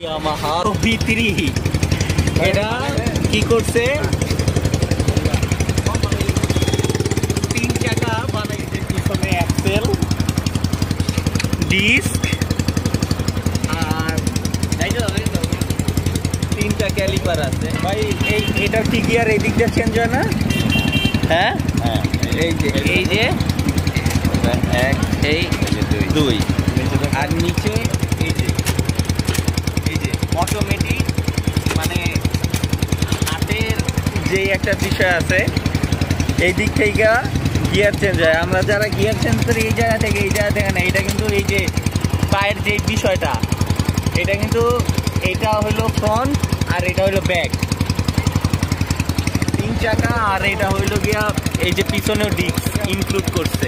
Yamaha V3 এটা কি করছে, 3 চাকা বানাইছে, পিছনে অ্যাক্সেল, ডিস্ক আর 3টা ক্যালিপার আছে। ভাই এটার কি গিয়ার এই দিকটা চেঞ্জ হয় না? হ্যাঁ, এই যে 1 এই 2 আর নিচে এই যে অটোমেটিক, মানে হাতের যে একটা বিষয় আছে এই দিক থেকে গিয়ার চেঞ্জ হয়। আমরা যারা গিয়ার চেঞ্জ করি এই জায়গা থেকে না, এটা কিন্তু এই যে পায়ের যে বিষয়টা, এটা কিন্তু এটা হলো ফ্রন্ট আর এটা হলো ব্যাক, 3 চাকা, আর এটা হইলো গিয়া এই যে পিছনেও ডিস্ক ইনক্লুড করছে।